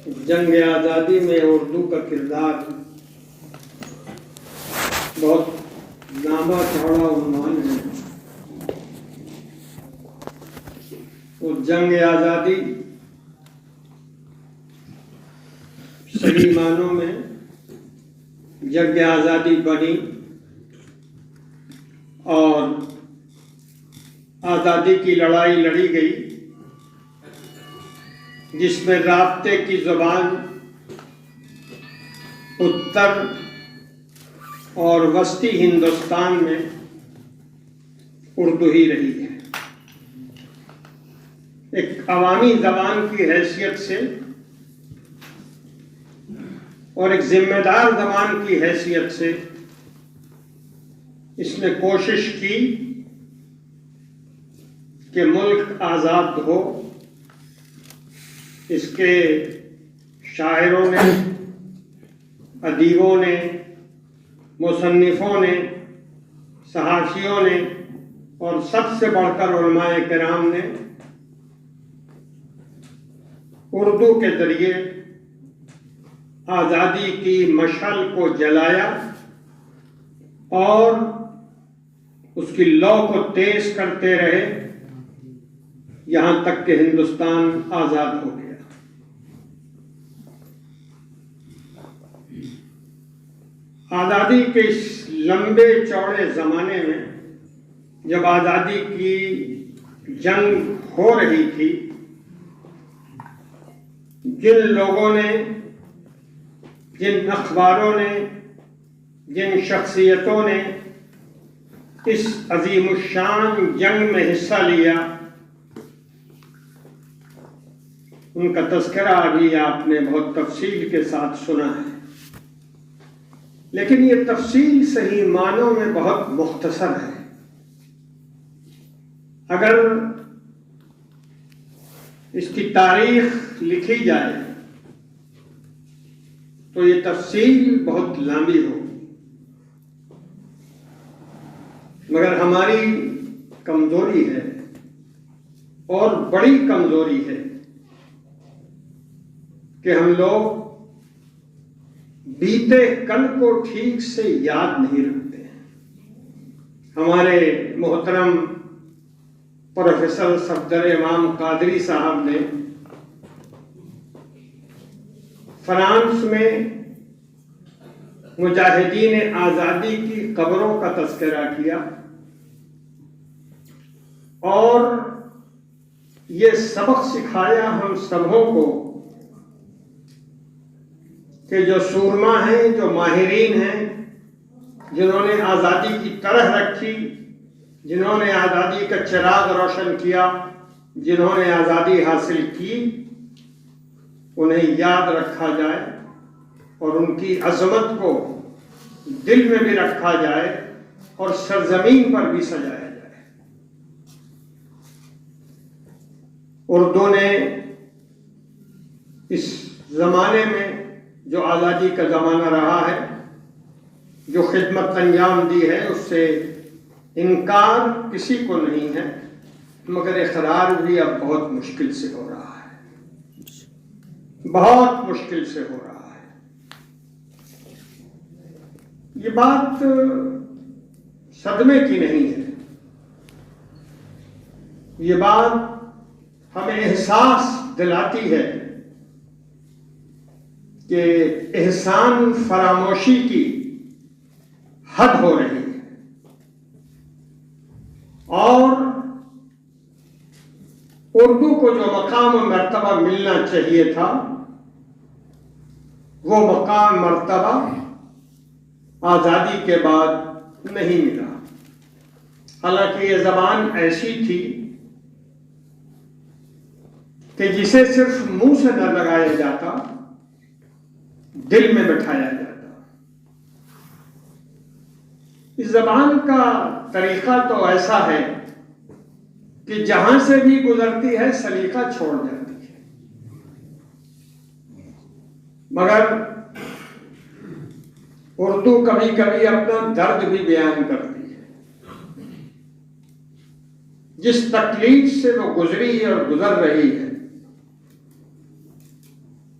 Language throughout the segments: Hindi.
जंग आज़ादी में उर्दू का किरदार बहुत लंबा चौड़ा उन्वान है। और जंग आज़ादी सही मानों में जंग आज़ादी बनी और आज़ादी की लड़ाई लड़ी गई, जिसमें राब्ते की ज़ुबान उत्तर और वस्ती हिंदुस्तान में उर्दू ही रही है। एक अवामी ज़बान की हैसियत से और एक जिम्मेदार ज़बान की हैसियत से इसने कोशिश की कि मुल्क आज़ाद हो। इसके शायरों ने, अदीबों ने, मुसन्निफों ने, सहाफ़ियों ने और सबसे बढ़कर उलमाए किराम ने उर्दू के ज़रिए आज़ादी की मशाल को जलाया और उसकी लौ को तेज करते रहे, यहाँ तक कि हिंदुस्तान आज़ाद हो गया। आज़ादी के इस लंबे चौड़े ज़माने में जब आज़ादी की जंग हो रही थी, जिन लोगों ने, जिन अखबारों ने, जिन शख्सियतों ने इस अजीमुशान जंग में हिस्सा लिया, उनका तज़किरा अभी आपने बहुत तफसील के साथ सुना है। लेकिन ये तफसील सही मानों में बहुत मुख्तसर है। अगर इसकी तारीख लिखी जाए तो ये तफसील बहुत लंबी होगी, मगर हमारी कमजोरी है और बड़ी कमजोरी है कि हम लोग बीते कल को ठीक से याद नहीं रखते हैं। हमारे मोहतरम प्रोफेसर सफदर इमाम कादरी साहब ने फ्रांस में मुजाहिदीन आज़ादी की कब्रों का तज़किरा किया और ये सबक सिखाया हम सबों को कि जो सूरमा हैं, जो माहिरीन हैं, जिन्होंने आज़ादी की तरह रखी, जिन्होंने आज़ादी का चिराग रोशन किया, जिन्होंने आज़ादी हासिल की, उन्हें याद रखा जाए और उनकी अज़मत को दिल में भी रखा जाए और सरजमीन पर भी सजाया जाए। उर्दू ने इस ज़माने में जो आज़ादी का ज़माना रहा है, जो खिदमत अंजाम दी है, उससे इनकार किसी को नहीं है, मगर इक़रार भी अब बहुत मुश्किल से हो रहा है, बहुत मुश्किल से हो रहा है। ये बात सदमे की नहीं है, ये बात हमें एहसास दिलाती है कि एहसान फरामोशी की हद हो रही है और उर्दू को जो मकाम और मर्तबा मिलना चाहिए था, वो मकाम मर्तबा आज़ादी के बाद नहीं मिला। हालांकि ये ज़बान ऐसी थी कि जिसे सिर्फ मुंह से न लगाया जाता, दिल में बैठाया जाता। इस ज़बान का तरीक़ा तो ऐसा है कि जहां से भी गुजरती है सलीका छोड़ जाती है, मगर उर्दू कभी कभी अपना दर्द भी बयान करती है। जिस तकलीफ से वो गुजरी और गुजर रही है,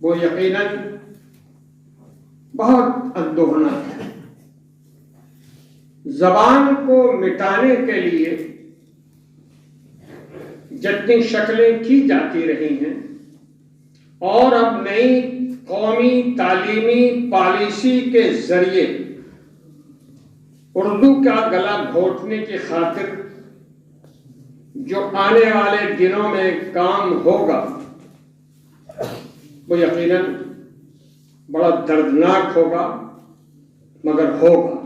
वो यकीनन बहुत अनदोहना है। ज़बान को मिटाने के लिए जितनी शक्लें की जाती रही हैं और अब नई कौमी तालीमी पॉलिसी के जरिए उर्दू का गला घोटने की खातिर जो आने वाले दिनों में काम होगा वो यकीनन बड़ा दर्दनाक होगा, मगर होगा।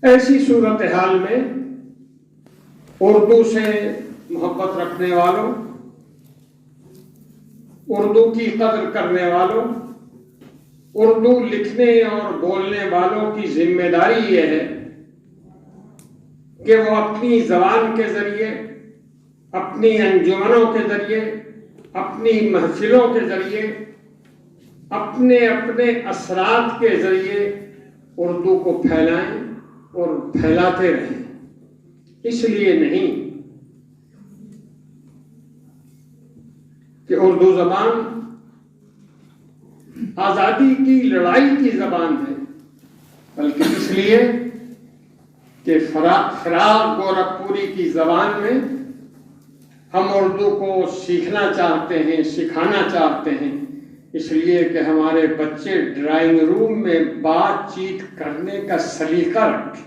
ऐसी सूरत हाल में उर्दू से मोहब्बत रखने वालों, उर्दू की कदर करने वालों, उर्दू लिखने और बोलने वालों की जिम्मेदारी ये है कि वो अपनी ज़बान के जरिए, अपनी अंजुमनों के जरिए, अपनी महफिलों के जरिए, अपने अपने असरात के जरिए उर्दू को फैलाएं और फैलाते रहें। इसलिए नहीं कि उर्दू ज़बान आज़ादी की लड़ाई की ज़बान है, बल्कि इसलिए कि फराग गोरखपुरी की ज़बान में हम उर्दू को सीखना चाहते हैं, सिखाना चाहते हैं, इसलिए कि हमारे बच्चे ड्राइंग रूम में बातचीत करने का सलीका रखें।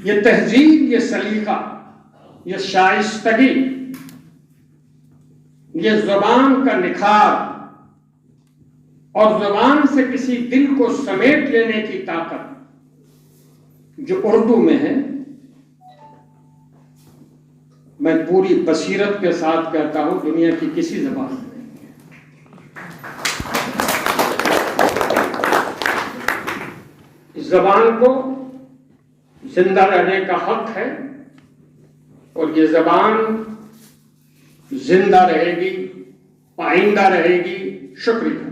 ये तहजीब, ये सलीका, ये शाइस्तगी, ये ज़बान का निखार और ज़बान से किसी दिल को समेट लेने की ताकत जो उर्दू में है, मैं पूरी बसीरत के साथ कहता हूं दुनिया की किसी ज़बान में नहीं है। इस ज़बान को जिंदा रहने का हक है और ये ज़बान जिंदा रहेगी, पाइंदा रहेगी। शुक्रिया।